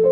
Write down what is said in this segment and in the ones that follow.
तौर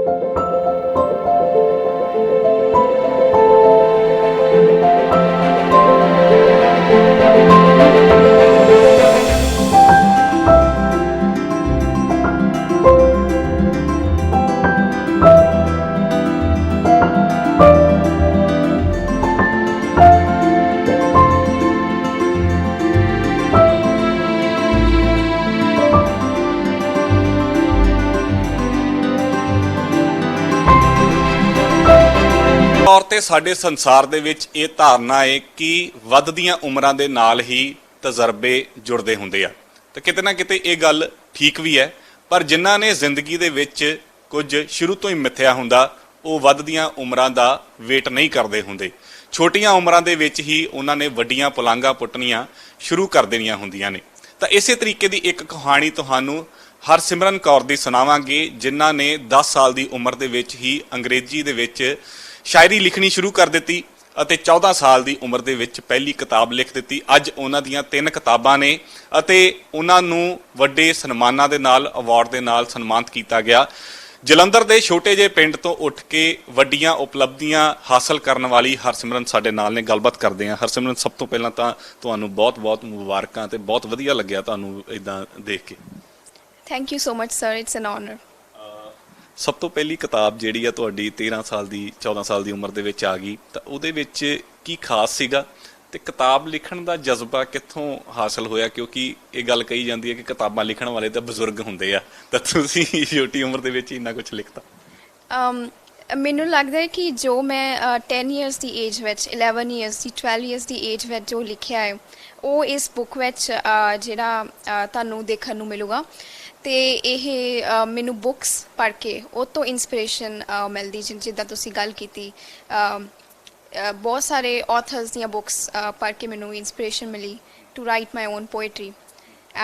ते साडे संसार दे विच ये धारणा है कि वधदियां उमरां दे नाल ही तजर्बे जुड़दे हुंदे आ ते किते ना किते ये गल ठीक भी है, पर जिन्हां ने जिंदगी दे विच कुछ शुरू तो ही मिथ्या हुंदा वो वधदियां उमरां दा वेट नहीं करदे हुंदे। छोटियां उमरां दे विच ही उन्हां ने वड्डियां पुलांघां पुट्टणियां शुरू कर देणियां हुंदियां ने। तां इसे तरीके की एक कहानी तुहानूं हरसिमरन कौर दी सुणावांगे, जिन्हां ने 10 साल की उम्र दे विच ही अंग्रेजी दे विच शायरी लिखनी शुरू कर दी ਅਤੇ 14 ਸਾਲ ਦੀ ਉਮਰ ਦੇ ਵਿੱਚ ਪਹਿਲੀ ਕਿਤਾਬ ਲਿਖ ਦਿੱਤੀ। ਅੱਜ ਉਹਨਾਂ ਦੀਆਂ 3 ਕਿਤਾਬਾਂ ਨੇ ਅਤੇ ਉਹਨਾਂ ਨੂੰ ਵੱਡੇ ਸਨਮਾਨਾਂ ਦੇ ਨਾਲ, ਅਵਾਰਡ ਦੇ ਨਾਲ ਸਨਮਾਨਿਤ ਕੀਤਾ ਗਿਆ। ਜਲੰਧਰ ਦੇ ਛੋਟੇ ਜਿਹੇ ਪਿੰਡ ਤੋਂ ਉੱਠ ਕੇ ਵੱਡੀਆਂ ਉਪਲਬਧੀਆਂ ਹਾਸਲ ਕਰਨ ਵਾਲੀ ਹਰਸਿਮਰਨ ਸਾਡੇ ਨਾਲ ਨੇ। ਗੱਲਬਾਤ ਕਰਦੇ ਹਾਂ। ਹਰਸਿਮਰਨ, ਸਭ ਤੋਂ ਪਹਿਲਾਂ ਤਾਂ ਤੁਹਾਨੂੰ ਬਹੁਤ-ਬਹੁਤ ਮੁਬਾਰਕਾਂ ਤੇ ਬਹੁਤ ਵਧੀਆ ਲੱਗਿਆ ਤੁਹਾਨੂੰ ਇਦਾਂ ਦੇਖ ਕੇ। Thank you so much sir, it's an honour. ਸਭ ਤੋਂ ਪਹਿਲੀ ਕਿਤਾਬ ਜਿਹੜੀ ਆ ਤੁਹਾਡੀ 13 ਸਾਲ ਦੀ 14 ਸਾਲ ਦੀ ਉਮਰ ਦੇ ਵਿੱਚ ਆ ਗਈ, ਤਾਂ ਉਹਦੇ ਵਿੱਚ ਕੀ ਖਾਸ ਸੀਗਾ ਤੇ ਕਿਤਾਬ ਲਿਖਣ ਦਾ ਜਜ਼ਬਾ ਕਿੱਥੋਂ ਹਾਸਲ ਹੋਇਆ? ਕਿਉਂਕਿ ਇਹ ਗੱਲ ਕਹੀ ਜਾਂਦੀ ਹੈ ਕਿ ਕਿਤਾਬਾਂ ਲਿਖਣ ਵਾਲੇ ਤਾਂ ਬਜ਼ੁਰਗ ਹੁੰਦੇ ਆ, ਤਾਂ ਤੁਸੀਂ ਛੋਟੀ ਉਮਰ ਦੇ ਵਿੱਚ ਇੰਨਾ ਕੁਝ ਲਿਖਤਾ। ਮੈਨੂੰ ਲੱਗਦਾ ਹੈ ਕਿ ਜੋ ਮੈਂ 10 ਇਅਰਸ ਦੀ ਏਜ ਵਿੱਚ, 11 ਇਅਰਸ ਦੀ, 12 ਇਅਰਸ ਦੀ ਏਜ ਵਿੱਚ ਜੋ ਲਿਖਿਆ ਹੈ ਉਹ ਇਸ ਬੁੱਕ ਵਿੱਚ ਜਿਹੜਾ ਤੁਹਾਨੂੰ ਦੇਖਣ ਨੂੰ ਮਿਲੂਗਾ। ਅਤੇ ਇਹ ਮੈਨੂੰ ਬੁੱਕਸ ਪੜ੍ਹ ਕੇ ਉਹ ਤੋਂ ਇੰਸਪੀਰੇਸ਼ਨ ਮਿਲਦੀ, ਜਿੱਦਾਂ ਤੁਸੀਂ ਗੱਲ ਕੀਤੀ। ਬਹੁਤ ਸਾਰੇ ਆਥਰਸ ਦੀਆਂ ਬੁੱਕਸ ਪੜ੍ਹ ਕੇ ਮੈਨੂੰ ਇੰਸਪੀਰੇਸ਼ਨ ਮਿਲੀ to write my own poetry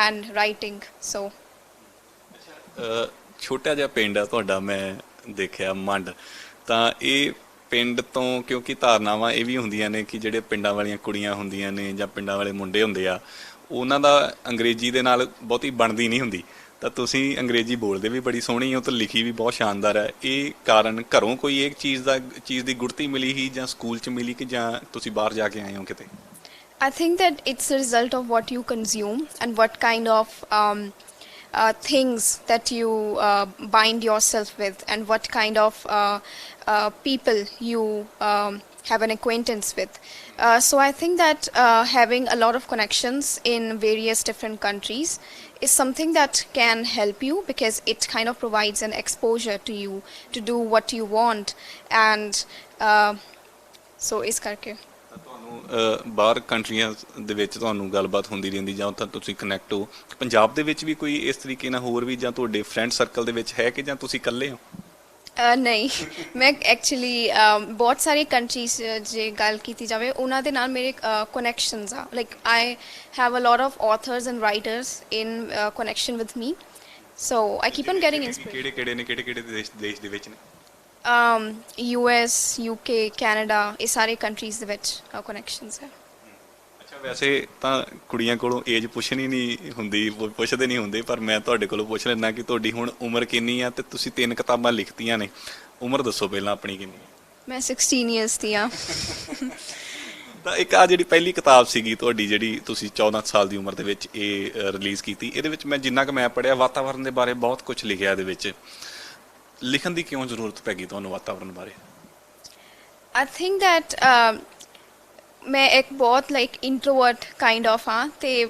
and writing. So ਛੋਟਾ ਜਿਹਾ ਪਿੰਡ ਆ ਤੁਹਾਡਾ, ਮੈਂ ਦੇਖਿਆ ਮੰਡ, ਤਾਂ ਇਹ ਪਿੰਡ ਤੋਂ, ਕਿਉਂਕਿ ਧਾਰਨਾਵਾਂ ਇਹ ਵੀ ਹੁੰਦੀਆਂ ਨੇ ਕਿ ਜਿਹੜੇ ਪਿੰਡਾਂ ਵਾਲੀਆਂ ਕੁੜੀਆਂ ਹੁੰਦੀਆਂ ਨੇ ਜਾਂ ਪਿੰਡਾਂ ਵਾਲੇ ਮੁੰਡੇ ਹੁੰਦੇ ਆ, ਉਹਨਾਂ ਦਾ ਅੰਗਰੇਜ਼ੀ ਦੇ ਨਾਲ ਬਹੁਤੀ ਬਣਦੀ ਨਹੀਂ ਹੁੰਦੀ। ਤਾਂ ਤੁਸੀਂ ਅੰਗਰੇਜ਼ੀ ਬੋਲਦੇ ਵੀ ਬੜੀ ਸੋਹਣੀ ਹੋ ਤੇ ਲਿਖੀ ਵੀ ਬਹੁਤ ਸ਼ਾਨਦਾਰ ਹੈ। ਇਹ ਕਾਰਨ ਘਰੋਂ ਕੋਈ ਇੱਕ ਚੀਜ਼ ਦੀ ਗੁੜਤੀ ਮਿਲੀ ਹੀ, ਜਾਂ ਸਕੂਲ 'ਚ ਮਿਲੀ, ਕਿ ਜਾਂ ਤੁਸੀਂ ਬਾਹਰ ਜਾ ਕੇ ਆਏ ਹੋ ਕਿਤੇ? I think that it's a result of what you consume and what kind of things that you bind yourself with, and what kind of people you have an acquaintance with. So I think that having a lot of connections in various different countries is something that can help you, because it kind of provides an exposure to you to do what you want. And so is karke ਤੁਹਾਨੂੰ ਬਾਹਰ ਕੰਟਰੀਆਂ ਦੇ ਵਿੱਚ ਤੁਹਾਨੂੰ ਗੱਲਬਾਤ ਹੁੰਦੀ ਰਹਿੰਦੀ, ਜਾਂ ਤਾਂ ਤੁਸੀਂ ਕਨੈਕਟ ਹੋ? ਪੰਜਾਬ ਦੇ ਵਿੱਚ ਵੀ ਕੋਈ ਇਸ ਤਰੀਕੇ ਨਾਲ ਹੋਰ ਵੀ, ਜਾਂ ਤੁਹਾਡੇ ਫਰੈਂਡ ਸਰਕਲ ਦੇ ਵਿੱਚ ਹੈ, ਕਿ ਜਾਂ ਤੁਸੀਂ ਇਕੱਲੇ ਹੋ? ਨਹੀਂ, ਮੈਂ ਐਕਚੁਅਲੀ ਬਹੁਤ ਸਾਰੀ ਕੰਟਰੀਜ਼ ਜੇ ਗੱਲ ਕੀਤੀ ਜਾਵੇ ਉਹਨਾਂ ਦੇ ਨਾਲ ਮੇਰੇ ਕਨੈਕਸ਼ਨਸ ਆ। Like I have a lot of authors and writers in connection with me, so I keep on getting inspired. ਕਿਹੜੇ ਨੇ, ਕਿਹੜੇ ਦੇਸ਼ ਦੇ ਵਿੱਚ ਨੇ? US, UK, ਕੈਨੇਡਾ, ਇਹ ਸਾਰੇ ਕੰਟਰੀਜ਼ ਦੇ ਵਿੱਚ ਕਨੈਕਸ਼ਨਸ ਹੈ। ਅੱਛਾ, ਵੈਸੇ ਤਾਂ ਕੁੜੀਆਂ ਕੋਲੋਂ ਏਜ ਪੁੱਛਣੀ ਨਹੀਂ ਹੁੰਦੀ, ਪੁੱਛਦੇ ਨਹੀਂ ਹੁੰਦੇ, ਪਰ ਮੈਂ ਤੁਹਾਡੇ ਕੋਲੋਂ ਪੁੱਛ ਲੈਂਦਾ ਕਿ ਤੁਹਾਡੀ ਹੁਣ ਉਮਰ ਕਿੰਨੀ ਆ, ਤੇ ਤੁਸੀਂ 3 ਕਿਤਾਬਾਂ ਲਿਖਤੀਆਂ ਨੇ। ਉਮਰ ਦੱਸੋ ਪਹਿਲਾਂ ਆਪਣੀ ਕਿੰਨੀ? ਮੈਂ 16 ਇਅਰਸ ਦੀ ਹਾਂ। ਤਾਂ ਇੱਕ ਆ ਜਿਹੜੀ ਪਹਿਲੀ ਕਿਤਾਬ ਸੀਗੀ ਤੁਹਾਡੀ, ਜਿਹੜੀ ਤੁਸੀਂ 14 ਸਾਲ ਦੀ ਉਮਰ ਦੇ ਵਿੱਚ ਇਹ ਰਿਲੀਜ਼ ਕੀਤੀ, ਇਹਦੇ ਵਿੱਚ ਮੈਂ ਜਿੰਨਾ ਕੁ ਮੈਂ ਪੜ੍ਹਿਆ, ਵਾਤਾਵਰਨ ਦੇ ਬਾਰੇ ਬਹੁਤ ਕੁਝ ਲਿਖਿਆ। ਇਹਦੇ ਵਿੱਚ ਲਿਖਣ ਦੀ ਕਿਉਂ ਜ਼ਰੂਰਤ ਪੈ ਗਈ ਤੁਹਾਨੂੰ ਵਾਤਾਵਰਨ ਬਾਰੇ? I think that ਮੈਂ ਇੱਕ ਬਹੁਤ ਲਾਈਕ ਇੰਟਰੋਵਰਟ ਕਾਈਂਡ ਆਫ ਹਾਂ, ਅਤੇ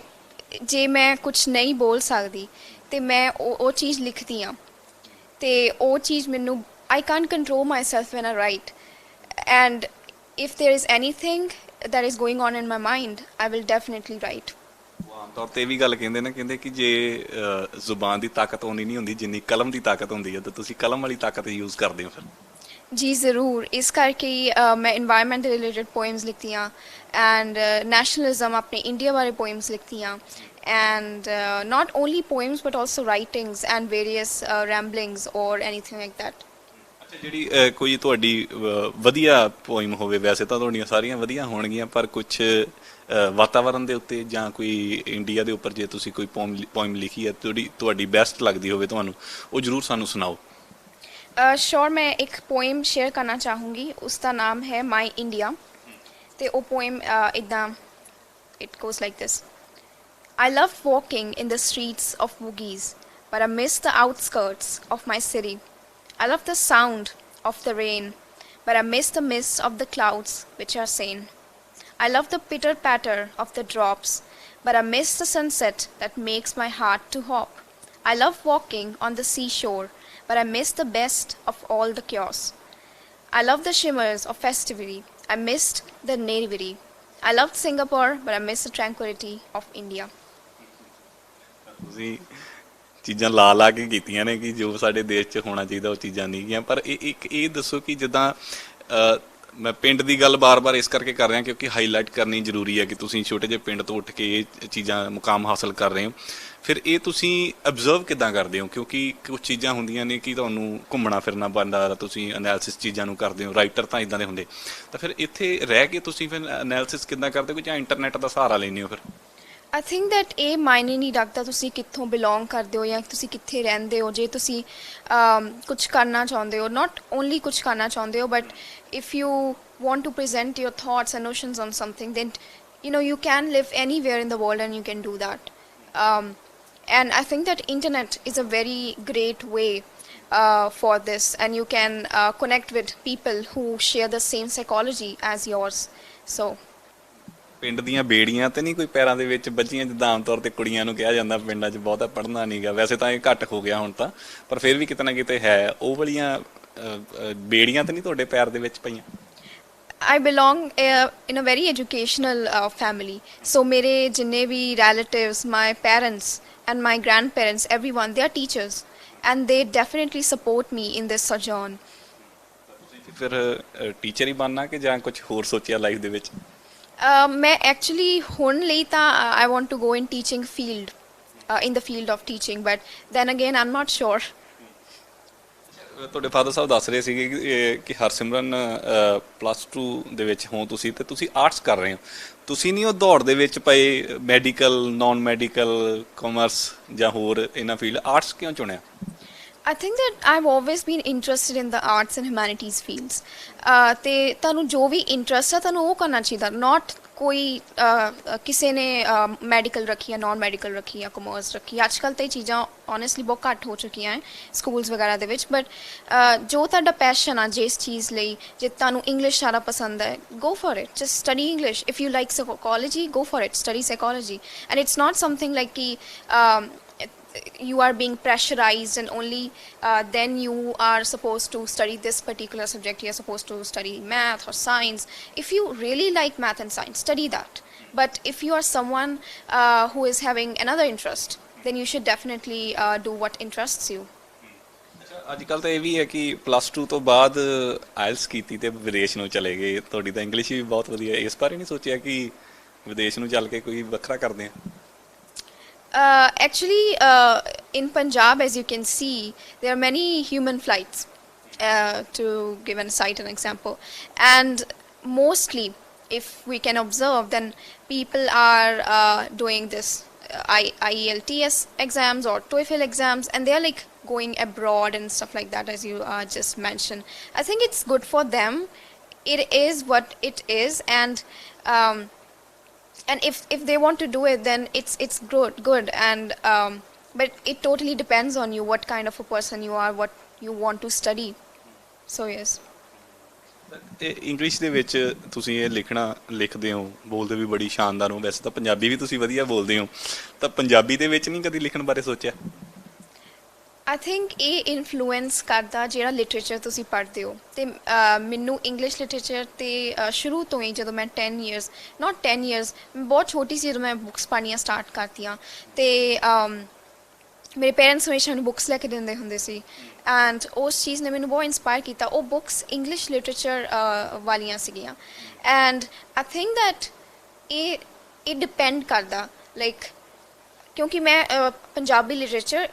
ਜੇ ਮੈਂ ਕੁਛ ਨਹੀਂ ਬੋਲ ਸਕਦੀ ਅਤੇ ਮੈਂ ਉਹ ਚੀਜ਼ ਲਿਖਦੀ ਹਾਂ, ਅਤੇ ਉਹ ਚੀਜ਼ ਮੈਨੂੰ I can't control myself when I write, and if there is anything that is going on in my mind, I will definitely write. ਆਮ ਤੌਰ 'ਤੇ ਇਹ ਵੀ ਗੱਲ ਕਹਿੰਦੇ ਨੇ, ਕਹਿੰਦੇ ਕਿ ਜੇ ਜ਼ੁਬਾਨ ਦੀ ਤਾਕਤ ਓਨੀ ਨਹੀਂ ਹੁੰਦੀ ਜਿੰਨੀ ਕਲਮ ਦੀ ਤਾਕਤ ਹੁੰਦੀ ਹੈ, ਤਾਂ ਤੁਸੀਂ ਕਲਮ ਵਾਲੀ ਤਾਕਤ ਯੂਜ਼ ਕਰਦੇ ਹੋ ਫਿਰ? ਜੀ ਜ਼ਰੂਰ। ਇਸ ਕਰਕੇ ਹੀ ਮੈਂ ਇਨਵਾਇਰਮੈਂਟ ਦੇ ਰਿਲੇਟਡ ਪੋਇਮਸ ਲਿਖਦੀ ਹਾਂ, ਐਂਡ ਨੈਸ਼ਨਲਿਜ਼ਮ, ਆਪਣੇ ਇੰਡੀਆ ਬਾਰੇ ਪੋਇਮਸ ਲਿਖਦੀ ਹਾਂ, and not only poems but also writings and various ramblings or anything like that. ਅੱਛਾ, ਜਿਹੜੀ ਕੋਈ ਤੁਹਾਡੀ ਵਧੀਆ ਪੋਇਮ ਹੋਵੇ, ਵੈਸੇ ਤਾਂ ਤੁਹਾਡੀਆਂ ਸਾਰੀਆਂ ਵਧੀਆ ਹੋਣਗੀਆਂ, ਪਰ ਕੁਛ ਵਾਤਾਵਰਨ ਦੇ ਉੱਤੇ ਜਾਂ ਕੋਈ ਇੰਡੀਆ ਦੇ ਉੱਪਰ ਜੇ ਤੁਸੀਂ ਕੋਈ ਪੋਇਮ ਲਿਖੀ ਹੈ ਤੁਹਾਡੀ ਬੈਸਟ ਲੱਗਦੀ ਹੋਵੇ ਤੁਹਾਨੂੰ, ਉਹ ਜ਼ਰੂਰ ਸਾਨੂੰ ਸੁਣਾਓ। श्योर मैं एक पोएम शेयर करना चाहूँगी उसका नाम है माई इंडिया ਤੇ ਉਹ ਪੋਇਮ ਇੱਦਾਂ it goes like this. I love walking in the streets of Bugis, but I miss the outskirts of my city. I love the sound of the rain, but I miss the mist of the clouds which are sane. I love the pitter-patter of the drops, but I miss the sunset that makes my heart to hop. I love walking on the seashore, but I miss the best of all the chaos. I love the shimmers of festivity. I missed the nativity. I loved Singapore, but I miss the tranquility of India. ਤੁਸੀਂ ਚੀਜ਼ਾਂ ਲਾ ਲਾ ਕੇ ਕੀਤੀਆਂ ਨੇ ਕਿ ਜੋ ਸਾਡੇ ਦੇਸ਼ 'ਚ ਹੋਣਾ ਚਾਹੀਦਾ ਉਹ ਚੀਜ਼ਾਂ ਨਹੀਂ ਗਈਆਂ, ਪਰ ਇਹ ਦੱਸੋ ਕਿ ਜਿੱਦਾਂ ਮੈਂ ਪਿੰਡ ਦੀ ਗੱਲ ਬਾਰ-ਬਾਰ ਇਸ ਕਰਕੇ ਕਰ ਰਿਹਾ ਕਿਉਂਕਿ ਹਾਈਲਾਈਟ ਕਰਨੀ ਜ਼ਰੂਰੀ ਹੈ ਕਿ ਤੁਸੀਂ ਛੋਟੇ ਜਿਹੇ ਪਿੰਡ ਤੋਂ ਉੱਠ ਕੇ ਇਹ ਚੀਜ਼ਾਂ ਮੁਕਾਮ ਹਾਸਲ ਕਰ ਰਹੇ ਹੋ। ਫਿਰ ਇਹ ਤੁਸੀਂ ਅਬਜ਼ਰਵ ਕਿੱਦਾਂ ਕਰਦੇ ਹੋ, ਕਿਉਂਕਿ ਕੁਝ ਚੀਜ਼ਾਂ ਹੁੰਦੀਆਂ ਨੇ ਕਿ ਤੁਹਾਨੂੰ ਘੁੰਮਣਾ ਫਿਰਨਾ ਪੈਂਦਾ, ਤੁਸੀਂ ਐਨਾਲਿਸਿਸ ਚੀਜ਼ਾਂ ਨੂੰ ਕਰਦੇ ਹੋ, ਰਾਈਟਰ ਤਾਂ ਇਦਾਂ ਦੇ ਹੁੰਦੇ, ਤਾਂ ਫਿਰ ਇੱਥੇ ਰਹਿ ਕੇ ਤੁਸੀਂ ਫਿਰ ਐਨਾਲਿਸਿਸ ਕਿੱਦਾਂ ਕਰਦੇ ਹੋ ਜਾਂ ਇੰਟਰਨੈਟ ਦਾ ਸਹਾਰਾ ਲੈਂਦੇ ਹੋ ਫਿਰ? I think that ਇਹ ਮਾਇਨੇ ਨਹੀਂ ਰੱਖਦਾ ਤੁਸੀਂ ਕਿੱਥੋਂ ਬਿਲੋਂਗ ਕਰਦੇ ਹੋ ਜਾਂ ਤੁਸੀਂ ਕਿੱਥੇ ਰਹਿੰਦੇ ਹੋ। ਜੇ ਤੁਸੀਂ ਕੁਝ ਕਰਨਾ ਚਾਹੁੰਦੇ ਹੋ, not only ਕੁਝ ਕਰਨਾ ਚਾਹੁੰਦੇ ਹੋ, but if you want to present your thoughts and notions on something, then you can live anywhere in the world and you can do that. And I think that internet is a very great way for this, and you can connect with people who share the same psychology as yours. So ਪਿੰਡ ਦੀਆਂ ਬੇੜੀਆਂ ਤੇ ਨਹੀਂ ਕੋਈ ਪੈਰਾਂ ਦੇ ਵਿੱਚ ਬੱਝੀਆਂ, ਜਿੱਦਾਂ ਆਮ ਤੌਰ ਤੇ ਕੁੜੀਆਂ ਨੂੰ ਕਿਹਾ ਜਾਂਦਾ ਪਿੰਡਾਂ 'ਚ ਬਹੁਤਾ ਪੜ੍ਹਨਾ ਨਹੀਂਗਾ, ਵੈਸੇ ਤਾਂ ਇਹ ਘੱਟ ਹੋ ਗਿਆ ਹੁਣ ਤਾਂ, ਪਰ ਫਿਰ ਵੀ ਕਿਤੇ ਨਾ ਕਿਤੇ ਹੈ, ਉਹ ਵਾਲੀਆਂ ਬੇੜੀਆਂ ਤੇ ਨਹੀਂ ਤੁਹਾਡੇ ਪੈਰ ਦੇ ਵਿੱਚ ਪਈਆਂ? I belong in a very educational family. So mere jinne bhi relatives, my parents and my grandparents, everyone, they are teachers, and they definitely support me in this sojourn. ਫਿਰ ਟੀਚਰ ਹੀ ਬਣਨਾ ਕਿ ਜਾਂ ਕੁਝ ਹੋਰ ਸੋਚਿਆ ਲਾਈਫ ਦੇ ਵਿੱਚ? ਮੈਂ ਐਕਚੁਅਲੀ ਹੁਣ ਲਈ ਤਾਂ I want to go in teaching field, in the field of teaching, but then again I'm not sure. ਤੁਹਾਡੇ ਫਾਦਰ ਸਾਹਿਬ ਦੱਸ ਰਹੇ ਸੀਗੇ ਕਿ ਹਰਸਿਮਰਨ +2 ਦੇ ਵਿੱਚ ਹੋ ਤੁਸੀਂ, ਤੇ ਤੁਸੀਂ ਆਰਟਸ ਕਰ ਰਹੇ ਹੋ, ਤੁਸੀਂ ਨਹੀਂ ਉਹ ਦੌੜ ਦੇ ਵਿੱਚ ਪਏ ਮੈਡੀਕਲ, ਨਾਨ ਮੈਡੀਕਲ, ਕਾਮਰਸ ਜਾਂ ਹੋਰ ਇਹਨਾਂ ਫੀਲਡ, ਆਰਟਸ ਕਿਉਂ ਚੁਣਿਆ? I think that I've always been interested in the arts and humanities fields. ਤੇ ਤੁਹਾਨੂੰ ਜੋ ਵੀ ਇੰਟਰਸਟ ਹੈ ਤੁਹਾਨੂੰ ਉਹ ਕਰਨਾ ਚਾਹੀਦਾ, not ਕੋਈ ਕਿਸੇ ਨੇ ਮੈਡੀਕਲ ਰੱਖੀ ਆ, ਨਾਨ ਮੈਡੀਕਲ ਰੱਖੀ ਆ, ਕਾਮਰਸ ਰੱਖੀ। ਅੱਜ ਕੱਲ੍ਹ ਤਾਂ ਇਹ ਚੀਜ਼ਾਂ ਓਨੈਸਟਲੀ ਬਹੁਤ ਘੱਟ ਹੋ ਚੁੱਕੀਆਂ ਹੈ ਸਕੂਲਸ ਵਗੈਰਾ ਦੇ ਵਿੱਚ, ਬਟ ਜੋ ਤੁਹਾਡਾ ਪੈਸ਼ਨ ਆ ਜਿਸ ਚੀਜ਼ ਲਈ, ਜੇ ਤੁਹਾਨੂੰ ਇੰਗਲਿਸ਼ ਜ਼ਿਆਦਾ ਪਸੰਦ ਹੈ, go for it, just study English. If you like psychology, go for it, study psychology. And it's not something like कि you are being pressurized and only then you are supposed to study this particular subject, you are supposed to study math or science. If you really like math and science, study that. But if you are someone who is having another interest, then you should definitely do what interests you. ਅੱਜ ਕੱਲ੍ਹ ਤਾਂ ਇਹ ਵੀ ਹੈ ਕਿ +2 ਤੋਂ ਬਾਅਦ IELTS ਕੀਤੀ ਤੇ ਵਿਦੇਸ਼ ਨੂੰ ਚਲੇ ਗਏ, ਤੁਹਾਡੀ ਤਾਂ ਇੰਗਲਿਸ਼ ਵੀ ਬਹੁਤ ਵਧੀਆ, ਇਸ ਬਾਰੇ ਨਹੀਂ ਸੋਚਿਆ ਕਿ ਵਿਦੇਸ਼ ਨੂੰ ਚੱਲ ਕੇ ਕੋਈ ਵੱਖਰਾ ਕਰਦੇ ਆ? Actually, in Punjab, as you can see, there are many human flights, to give cite an example. And mostly, if we can observe, then people are doing this IELTS exams or TOEFL exams, and they are like going abroad and stuff like that, as you just mentioned. I think it's good for them. It is what it is, and if they want to do it, then it's good, and but it totally depends on you, what kind of a person you are, what you want to study. So yes. English ਦੇ ਵਿੱਚ ਤੁਸੀਂ ਇਹ ਲਿਖਦੇ ਹੋ, ਬੋਲਦੇ ਵੀ ਬੜੀ ਸ਼ਾਨਦਾਰ ਹੋ, ਵੈਸੇ ਤਾਂ ਪੰਜਾਬੀ ਵੀ ਤੁਸੀਂ ਵਧੀਆ ਬੋਲਦੇ ਹੋ, ਤਾਂ ਪੰਜਾਬੀ ਦੇ ਵਿੱਚ ਨਹੀਂ ਕਦੀ ਲਿਖਣ ਬਾਰੇ ਸੋਚਿਆ? I think ਇਹ ਇਨਫਲੂਐਂਸ ਕਰਦਾ ਜਿਹੜਾ ਲਿਟਰੇਚਰ ਤੁਸੀਂ ਪੜ੍ਹਦੇ ਹੋ, ਅਤੇ ਮੈਨੂੰ ਇੰਗਲਿਸ਼ ਲਿਟਰੇਚਰ 'ਤੇ ਸ਼ੁਰੂ ਤੋਂ ਹੀ, ਜਦੋਂ ਮੈਂ 10 years, not 10 years, ਬਹੁਤ ਛੋਟੀ ਸੀ ਜਦੋਂ ਮੈਂ ਬੁੱਕਸ ਪੜ੍ਹਨੀਆਂ ਸਟਾਰਟ ਕਰਤੀਆਂ, ਅਤੇ ਮੇਰੇ ਪੇਰੈਂਟਸ ਹਮੇਸ਼ਾ ਮੈਨੂੰ ਬੁੱਕਸ ਲੈ ਕੇ ਦਿੰਦੇ ਹੁੰਦੇ ਸੀ, ਐਂਡ ਉਸ ਚੀਜ਼ ਨੇ ਮੈਨੂੰ ਬਹੁਤ ਇੰਸਪਾਇਰ ਕੀਤਾ। ਉਹ ਬੁੱਕਸ ਇੰਗਲਿਸ਼ ਲਿਟਰੇਚਰ ਵਾਲੀਆਂ ਸੀਗੀਆਂ, ਐਂਡ ਆਈ ਥਿੰਕ ਦੈਟ ਇਹ ਡਿਪੈਂਡ ਕਰਦਾ, ਲਾਈਕ ਕਿਉਂਕਿ ਮੈਂ Punjabi literature,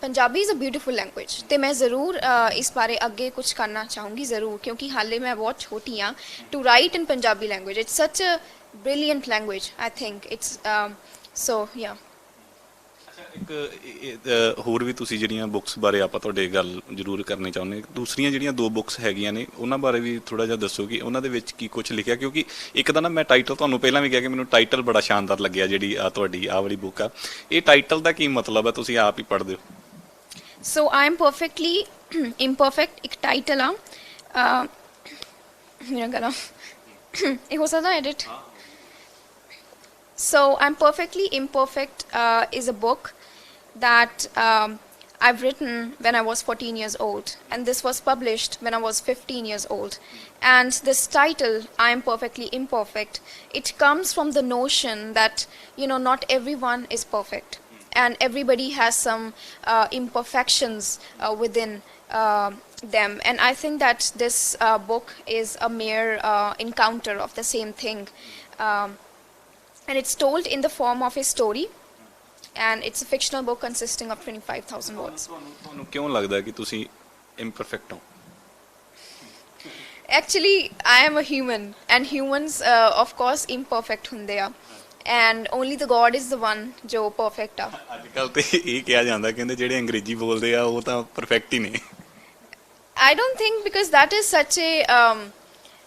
Punjabi is a beautiful language, ਅਤੇ ਮੈਂ ਜ਼ਰੂਰ ਇਸ ਬਾਰੇ ਅੱਗੇ ਕੁਛ ਕਰਨਾ ਚਾਹੂੰਗੀ ਜ਼ਰੂਰ, ਕਿਉਂਕਿ ਹਾਲੇ ਮੈਂ ਬਹੁਤ ਛੋਟੀ ਹਾਂ to write in Punjabi language. It's such a brilliant language, I think it's so yeah. ਇੱਕ ਹੋਰ ਵੀ ਤੁਸੀਂ ਜਿਹੜੀਆਂ ਬੁੱਕਸ ਬਾਰੇ ਆਪਾਂ ਤੁਹਾਡੇ ਗੱਲ ਜ਼ਰੂਰ ਕਰਨੀ ਚਾਹੁੰਦੇ, ਦੂਸਰੀਆਂ ਜਿਹੜੀਆਂ 2 ਬੁੱਕਸ ਹੈਗੀਆਂ ਨੇ ਉਹਨਾਂ ਬਾਰੇ ਵੀ ਥੋੜਾ ਜਿਹਾ ਦੱਸੋ ਕਿ ਉਹਨਾਂ ਦੇ ਵਿੱਚ ਕੀ ਕੁਝ ਲਿਖਿਆ, ਕਿਉਂਕਿ ਇੱਕ ਤਾਂ ਨਾ ਮੈਂ ਟਾਈਟਲ ਤੁਹਾਨੂੰ ਪਹਿਲਾਂ ਵੀ ਕਿਹਾ ਕਿ ਮੈਨੂੰ ਟਾਈਟਲ ਬੜਾ ਸ਼ਾਨਦਾਰ ਲੱਗਿਆ, ਜਿਹੜੀ ਤੁਹਾਡੀ ਆਹ ਵਾਲੀ ਬੁੱਕ ਆ, ਇਹ ਟਾਈਟਲ ਦਾ ਕੀ ਮਤਲਬ ਹੈ, ਤੁਸੀਂ ਆਪ ਹੀ ਪੜ੍ਹਦੇ ਹੋ। So I'm perfectly imperfect ਇੱਕ ਟਾਈਟਲ ਆ ਮੇਰਾ ਗਲਾ ਇਹ ਹੋ ਸਕਦਾ edit. So I'm perfectly imperfect is a book that I've written when I was 14 years old, and this was published when I was 15 years old. And this title, I am perfectly imperfect, it comes from the notion that not everyone is perfect, and everybody has some imperfections within them. And I think that this book is a mere encounter of the same thing. And it's told in the form of a story, and it's a fictional book consisting of 25,000 words. ਤੁਹਾਨੂੰ ਕਿਉਂ ਲੱਗਦਾ ਕਿ ਤੁਸੀਂ imperfect ਹੋ? Actually, I am a human, and humans, of course, imperfect ਹੁੰਦੇ ਆ, and only the God is the one ਜੋ perfect ਆ. ਅੱਜ ਕੱਲ੍ਹ ਤੇ ਇਹ ਕਿਹਾ ਜਾਂਦਾ, ਕਹਿੰਦੇ ਜਿਹੜੇ ਅੰਗਰੇਜ਼ੀ ਬੋਲਦੇ ਆ ਉਹ ਤਾਂ ਪਰਫੈਕਟ ਹੀ ਨੇ। I don't think, because that is such a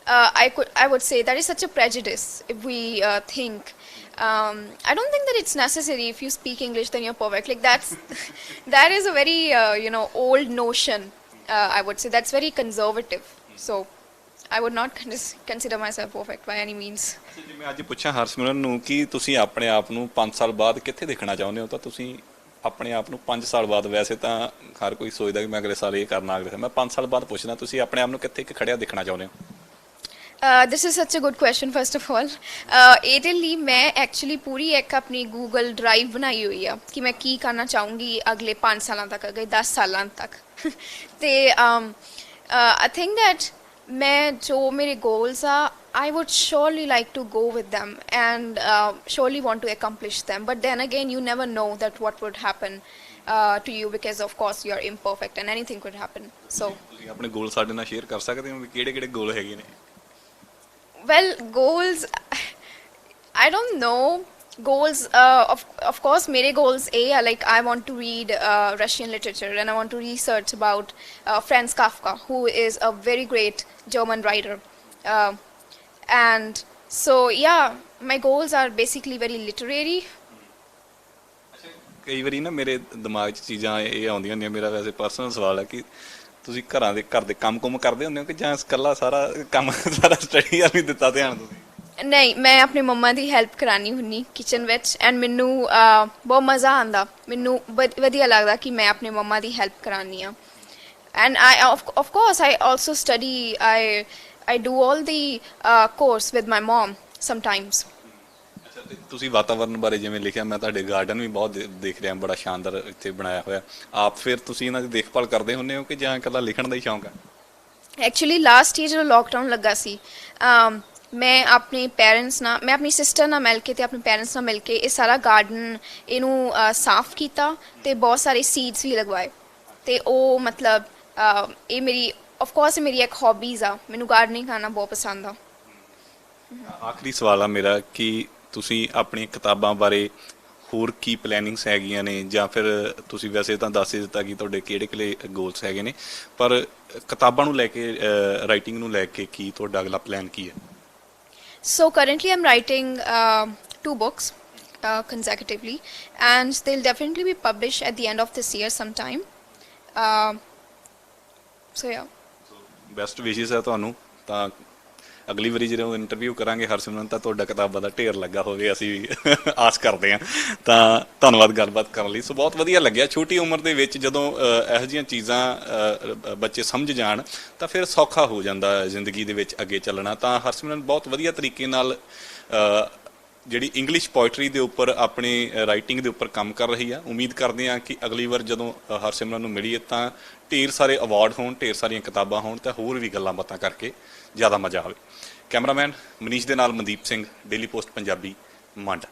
I would say that is such a prejudice. If we think, I don't think that it's necessary if you speak English then you're perfect. Like that is a very old notion. I would say that's very conservative. So I would not consider myself perfect by any means. ਜੇ ਮੈਂ ਅੱਜ ਪੁੱਛਾਂ ਹਰਸਿਮਰਨ ਨੂੰ ਕਿ ਤੁਸੀਂ ਆਪਣੇ ਆਪ ਨੂੰ 5 ਸਾਲ ਬਾਅਦ ਕਿੱਥੇ ਦੇਖਣਾ ਚਾਹੁੰਦੇ ਹੋ, ਤਾਂ ਤੁਸੀਂ ਆਪਣੇ ਆਪ ਨੂੰ 5 ਸਾਲ ਬਾਅਦ, ਵੈਸੇ ਤਾਂ ਹਰ ਕੋਈ ਸੋਚਦਾ ਕਿ ਮੈਂ ਅਗਲੇ ਸਾਲ ਇਹ ਕਰਨਾ, ਅਗਲੇ ਸਾਲ, ਮੈਂ 5 ਸਾਲ ਬਾਅਦ ਪੁੱਛਦਾ ਤੁਸੀਂ ਆਪਣੇ ਆਪ ਨੂੰ ਕਿੱਥੇ ਖੜਿਆ ਦੇਖਣਾ ਚਾਹੁੰਦੇ ਹੋ? This is such a good question, first of all. ਇਹਦੇ ਲਈ ਮੈਂ ਐਕਚੁਅਲੀ ਪੂਰੀ ਇੱਕ ਆਪਣੀ ਗੂਗਲ ਡਰਾਈਵ ਬਣਾਈ ਹੋਈ ਆ ਕਿ ਮੈਂ ਕੀ ਕਰਨਾ ਚਾਹੂੰਗੀ ਅਗਲੇ 5 ਸਾਲਾਂ ਤੱਕ, ਅਗਲੇ 10 ਸਾਲਾਂ ਤੱਕ। ਤੇ I think that ਮੈਂ ਜੋ ਮੇਰੇ goals ਆ, I would surely like to go with them and surely want to accomplish them. But then again, you never know that what would happen to you, because of course you are imperfect and anything could happen. So ਤੁਸੀਂ ਆਪਣੇ ਗੋਲ ਸਾਡੇ ਨਾਲ share ਕਰ ਸਕਦੇ ਹੋ ਵੀ ਕਿਹੜੇ ਗੋਲ ਹੈਗੇ ਨੇ? Well, goals, I don't know. Goals, of course, mere goals are like I want to read Russian literature, and I want to research about Franz Kafka, who is a very great German writer. And so, yeah, my goals are basically very literary. ਕਈ ਵਾਰੀ ਨਾ ਮੇਰੇ ਦਿਮਾਗ 'ਚ ਚੀਜ਼ਾਂ ਇਹ ਆਉਂਦੀਆਂ ਹੁੰਦੀਆਂ, ਮੇਰਾ ਵੈਸੇ ਪਰਸਨਲ ਸਵਾਲ ਹੈ ਕਿ ਤੁਸੀਂ ਘਰ ਦੇ ਕੰਮ ਕਰਦੇ ਹੁੰਦੇ ਹੋ ਕਿ ਜਾਂ ਇਕੱਲਾ ਸਾਰਾ ਕੰਮ ਸਾਰਾ ਸਟੱਡੀ ਵੱਲ ਹੀ ਦਿੱਤਾ ਧਿਆਨ ਤੁਸੀਂ? ਨਹੀਂ, ਮੈਂ ਆਪਣੇ ਮੰਮਾ ਦੀ ਹੈਲਪ ਕਰਾਨੀ ਹੁੰਨੀ ਕਿਚਨ ਵਿੱਚ, ਐਂਡ ਮੈਨੂੰ ਬਹੁਤ ਮਜ਼ਾ ਆਉਂਦਾ, ਮੈਨੂੰ ਵਧੀਆ ਲੱਗਦਾ ਕਿ ਮੈਂ ਆਪਣੇ ਮੰਮਾ ਦੀ ਹੈਲਪ ਕਰਾਨੀ ਆ। And of course I also study, I do all the course with my mom sometimes. ਤੁਸੀਂ ਵਾਤਾਵਰਨ ਬਾਰੇ ਜਿਵੇਂ ਲਿਖਿਆ, ਮੈਂ ਤੁਹਾਡੇ ਗਾਰਡਨ ਵੀ ਬਹੁਤ ਦੇਖ ਰਿਹਾ, ਬੜਾ ਸ਼ਾਨਦਾਰ ਇੱਥੇ ਬਣਾਇਆ ਹੋਇਆ ਆਪ, ਫਿਰ ਤੁਸੀਂ ਇਹਨਾਂ ਦੀ ਦੇਖਭਾਲ ਕਰਦੇ ਹੁੰਦੇ ਹੋ ਕਿ ਜਾਂ ਇਕੱਲਾ ਲਿਖਣ ਦਾ ਹੀ ਸ਼ੌਂਕ ਹੈ? ਐਕਚੁਅਲੀ ਲਾਸਟ ਈਅਰ ਜਦੋਂ ਲੋਕਡਾਊਨ ਲੱਗਾ ਸੀ, ਮੈਂ ਆਪਣੇ ਪੇਰੈਂਟਸ ਨਾਲ, ਮੈਂ ਆਪਣੀ ਸਿਸਟਰ ਨਾਲ ਮਿਲ ਕੇ ਤੇ ਆਪਣੇ ਪੇਰੈਂਟਸ ਨਾਲ ਮਿਲ ਕੇ ਇਹ ਸਾਰਾ ਗਾਰਡਨ ਇਹਨੂੰ ਸਾਫ਼ ਕੀਤਾ ਤੇ ਬਹੁਤ ਸਾਰੇ ਸੀਡਸ ਵੀ ਲਗਵਾਏ। ਤੇ ਉਹ ਮਤਲਬ ਇਹ ਮੇਰੀ ਆਫ ਕੋਰਸ ਮੇਰੀ ਇੱਕ ਹੌਬੀਜ਼ ਆ, ਮੈਨੂੰ ਗਾਰਡਨਿੰਗ ਕਰਨਾ ਬਹੁਤ ਪਸੰਦ ਆ। ਆਖਰੀ ਸਵਾਲ ਆ ਮੇਰਾ ਕਿ ਤੁਸੀਂ ਆਪਣੀ ਕਿਤਾਬਾਂ ਬਾਰੇ ਹੋਰ ਕੀ ਪਲੈਨਿੰਗਸ ਹੈਗੀਆਂ ਨੇ, ਜਾਂ ਫਿਰ ਤੁਸੀਂ ਵੈਸੇ ਤਾਂ ਦੱਸ ਹੀ ਦਿੱਤਾ ਕਿ ਤੁਹਾਡੇ ਕਿਹੜੇ ਗੋਲਸ ਹੈਗੇ ਨੇ, ਪਰ ਕਿਤਾਬਾਂ ਨੂੰ ਲੈ ਕੇ, ਰਾਈਟਿੰਗ ਨੂੰ ਲੈ ਕੇ ਕੀ ਤੁਹਾਡਾ ਅਗਲਾ ਪਲਾਨ ਕੀ ਹੈ? So currently I'm writing 2 books consecutively, and they'll definitely be published at the end of this year sometime. So yeah. Best ਵਿਸ਼ੇਸ ਹੈ ਤੁਹਾਨੂੰ। ਤਾਂ ਅਗਲੀ ਵਾਰੀ ਜਦੋਂ ਇੰਟਰਵਿਊ ਕਰਾਂਗੇ ਹਰਸਿਮਰਨ, ਤਾਂ ਤੁਹਾਡਾ ਕਿਤਾਬਾਂ ਦਾ ਢੇਰ ਲੱਗਾ ਹੋਵੇ, ਅਸੀਂ ਵੀ ਆਸ ਕਰਦੇ ਹਾਂ। ਤਾਂ ਧੰਨਵਾਦ ਗੱਲਬਾਤ ਕਰਨ ਲਈ। ਸੋ ਬਹੁਤ ਵਧੀਆ ਲੱਗਿਆ, ਛੋਟੀ ਉਮਰ ਦੇ ਵਿੱਚ ਜਦੋਂ ਇਹੋ ਜਿਹੀਆਂ ਚੀਜ਼ਾਂ ਬੱਚੇ ਸਮਝ ਜਾਣ ਤਾਂ ਫਿਰ ਸੌਖਾ ਹੋ ਜਾਂਦਾ ਜ਼ਿੰਦਗੀ ਦੇ ਵਿੱਚ ਅੱਗੇ ਚੱਲਣਾ। ਤਾਂ ਹਰਸਿਮਰਨ ਬਹੁਤ ਵਧੀਆ ਤਰੀਕੇ ਨਾਲ ਜਿਹੜੀ ਇੰਗਲਿਸ਼ ਪੋਇਟਰੀ ਦੇ ਉੱਪਰ, ਆਪਣੀ ਰਾਈਟਿੰਗ ਦੇ ਉੱਪਰ ਕੰਮ ਕਰ ਰਹੀ ਆ। ਉਮੀਦ ਕਰਦੇ ਹਾਂ ਕਿ ਅਗਲੀ ਵਾਰ ਜਦੋਂ ਹਰਸਿਮਰਨ ਨੂੰ ਮਿਲੀਏ ਤਾਂ ਢੇਰ ਸਾਰੇ ਅਵਾਰਡ ਹੋਣ, ਢੇਰ ਸਾਰੀਆਂ ਕਿਤਾਬਾਂ ਹੋਣ, ਤਾਂ ਹੋਰ ਵੀ ਗੱਲਾਂ ਬਾਤਾਂ ਕਰਕੇ ਜ਼ਿਆਦਾ ਮਜ਼ਾ ਆਵੇ। ਕੈਮਰਾਮੈਨ ਮਨੀਸ਼ ਦੇ ਨਾਲ ਮਨਦੀਪ ਸਿੰਘ, ਡੇਲੀ ਪੋਸਟ ਪੰਜਾਬੀ, ਮੰਡ।